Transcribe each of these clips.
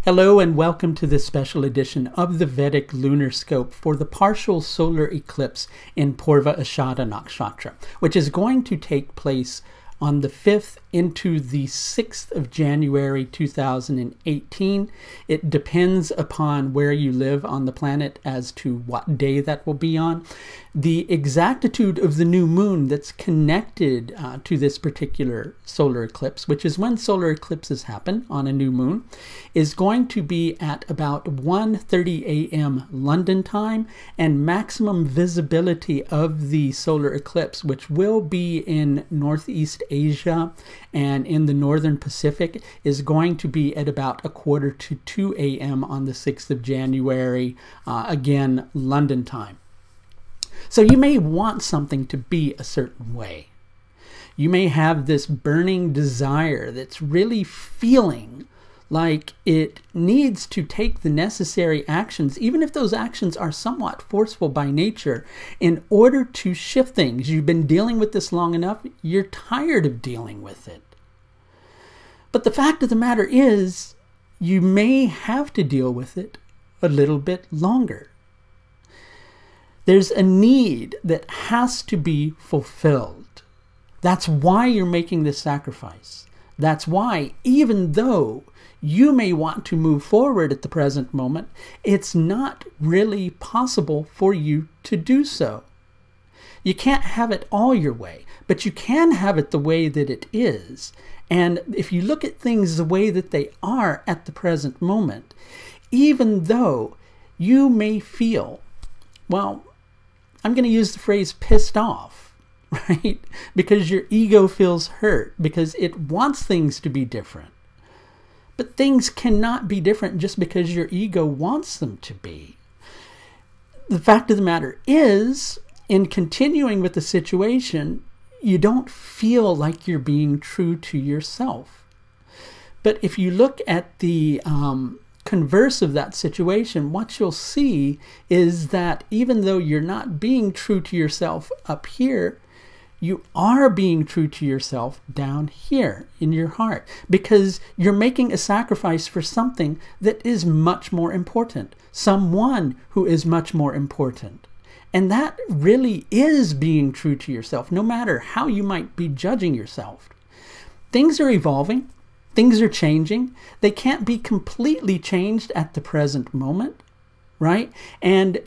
Hello and welcome to this special edition of the Vedic Lunar Scope for the partial solar eclipse in Purva Ashadha Nakshatra, which is going to take place on the 5th into the 6th of January 2018. It depends upon where you live on the planet as to what day that will be on. The exactitude of the new moon that's connected to this particular solar eclipse, which is when solar eclipses happen on a new moon, is going to be at about 1:30 a.m. London time, and maximum visibility of the solar eclipse, which will be in Northeast Asia and in the Northern Pacific, is going to be at about 1:45 a.m. on the 6th of January, again, London time. So you may want something to be a certain way. You may have this burning desire that's really feeling like it needs to take the necessary actions, even if those actions are somewhat forceful by nature, in order to shift things. You've been dealing with this long enough, you're tired of dealing with it. But the fact of the matter is, you may have to deal with it a little bit longer. There's a need that has to be fulfilled. That's why you're making this sacrifice. That's why, even though you may want to move forward at the present moment, it's not really possible for you to do so. You can't have it all your way, but you can have it the way that it is. And if you look at things the way that they are at the present moment, even though you may feel, well, I'm going to use the phrase pissed off, right? Because your ego feels hurt, because it wants things to be different. But things cannot be different just because your ego wants them to be. The fact of the matter is, in continuing with the situation, you don't feel like you're being true to yourself. But if you look at the converse of that situation, what you'll see is that even though you're not being true to yourself up here, you are being true to yourself down here in your heart, because you're making a sacrifice for something that is much more important, someone who is much more important. And that really is being true to yourself, no matter how you might be judging yourself. Things are evolving. Things are changing. They can't be completely changed at the present moment, right? And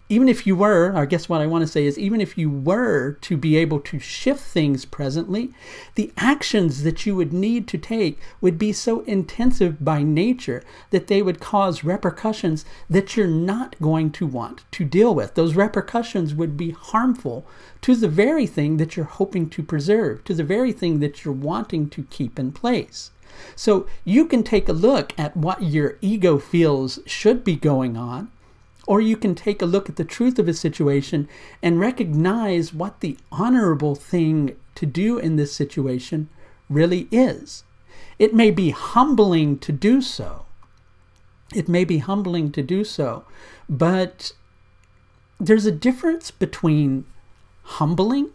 even if you were, I guess what I want to say is, even if you were to be able to shift things presently, the actions that you would need to take would be so intensive by nature that they would cause repercussions that you're not going to want to deal with. Those repercussions would be harmful to the very thing that you're hoping to preserve, to the very thing that you're wanting to keep in place. So you can take a look at what your ego feels should be going on, or you can take a look at the truth of a situation and recognize what the honorable thing to do in this situation really is. It may be humbling to do so. It may be humbling to do so, but there's a difference between humbling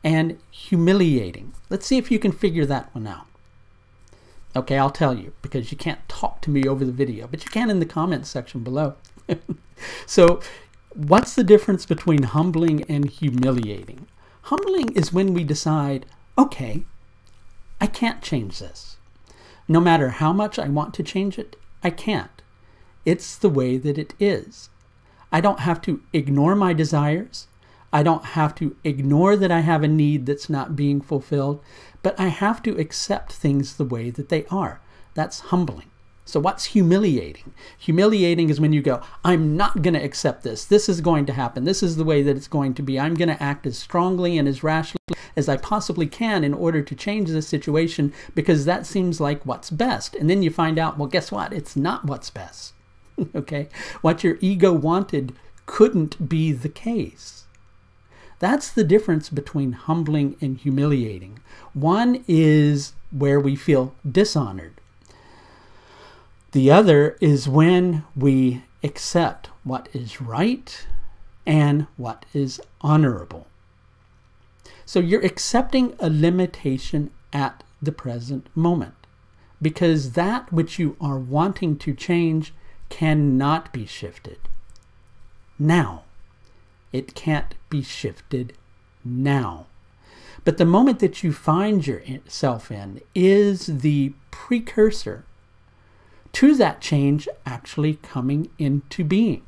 and humiliating. Let's see if you can figure that one out. Okay, I'll tell you, because you can't talk to me over the video, but you can in the comments section below. So what's the difference between humbling and humiliating? Humbling is when we decide, okay, I can't change this. No matter how much I want to change it, I can't. It's the way that it is. I don't have to ignore my desires. I don't have to ignore that I have a need that's not being fulfilled, but I have to accept things the way that they are. That's humbling. So what's humiliating? Humiliating is when you go, I'm not going to accept this. This is going to happen. This is the way that it's going to be. I'm going to act as strongly and as rashly as I possibly can in order to change this situation, because that seems like what's best. And then you find out, well, guess what? It's not what's best. Okay? What your ego wanted couldn't be the case. That's the difference between humbling and humiliating. One is where we feel dishonored. The other is when we accept what is right and what is honorable. So you're accepting a limitation at the present moment. because that which you are wanting to change cannot be shifted now. It can't be shifted now. But the moment that you find yourself in is the precursor to that change actually coming into being.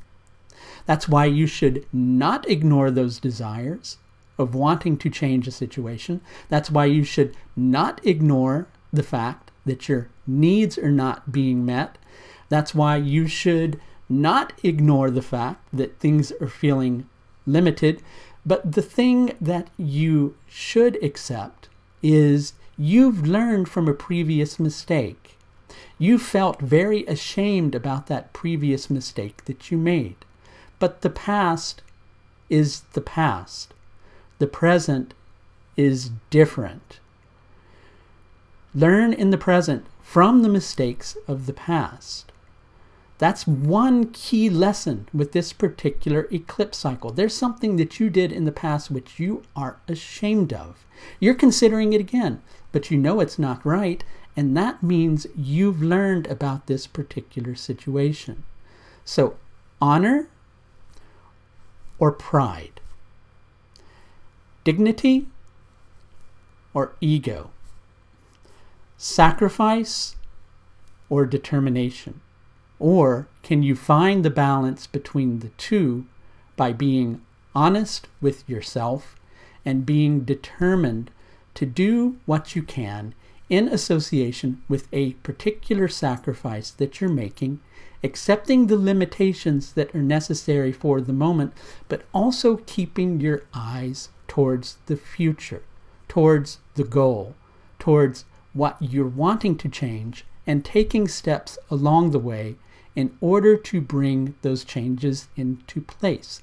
That's why you should not ignore those desires of wanting to change a situation. That's why you should not ignore the fact that your needs are not being met. That's why you should not ignore the fact that things are feeling limited. But the thing that you should accept is you've learned from a previous mistake. You felt very ashamed about that previous mistake that you made. But the past is the past. The present is different. Learn in the present from the mistakes of the past. That's one key lesson with this particular eclipse cycle. There's something that you did in the past which you are ashamed of. You're considering it again, but you know it's not right, and that means you've learned about this particular situation. So, honor or pride? Dignity or ego? Sacrifice or determination? Or can you find the balance between the two by being honest with yourself and being determined to do what you can in association with a particular sacrifice that you're making, accepting the limitations that are necessary for the moment, but also keeping your eyes towards the future, towards the goal, towards what you're wanting to change, and taking steps along the way in order to bring those changes into place.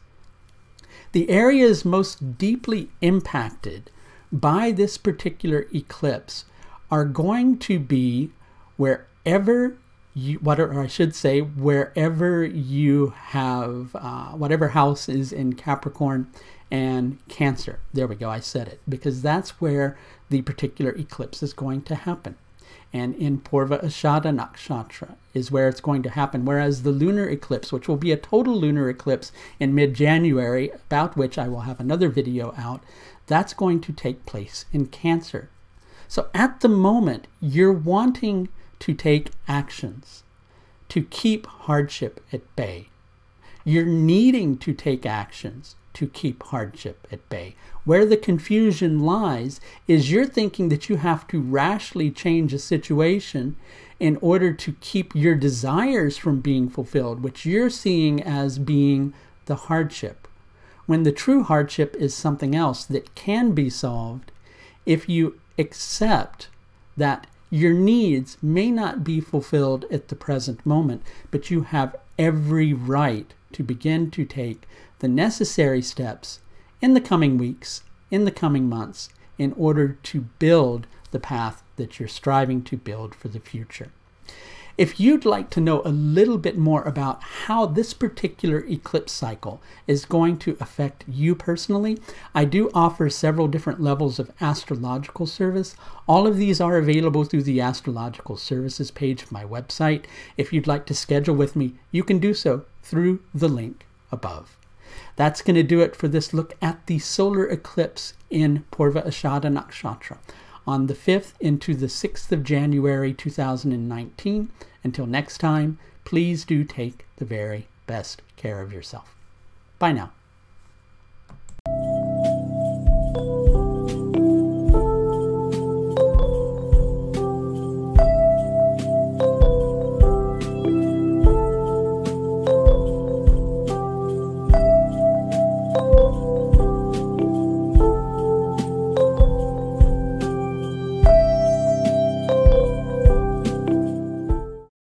The areas most deeply impacted by this particular eclipse are going to be wherever you, wherever you have, whatever house is in Capricorn and Cancer. There we go, I said it, because that's where the particular eclipse is going to happen. And in Purva Ashadha Nakshatra is where it's going to happen. Whereas the lunar eclipse, which will be a total lunar eclipse in mid-January, about which I will have another video out, that's going to take place in Cancer. So at the moment, you're wanting to take actions to keep hardship at bay. You're needing to take actions to keep hardship at bay. Where the confusion lies is you're thinking that you have to rashly change a situation in order to keep your desires from being fulfilled, which you're seeing as being the hardship, when the true hardship is something else that can be solved if you accept that your needs may not be fulfilled at the present moment, but you have every right to begin to take the necessary steps in the coming weeks, in the coming months, in order to build the path that you're striving to build for the future. If you'd like to know a little bit more about how this particular eclipse cycle is going to affect you personally, I do offer several different levels of astrological service. All of these are available through the astrological services page of my website. If you'd like to schedule with me, you can do so through the link above. That's going to do it for this look at the solar eclipse in Purva Ashadha Nakshatra on the 5th into the 6th of January 2019. Until next time, please do take the very best care of yourself. Bye now.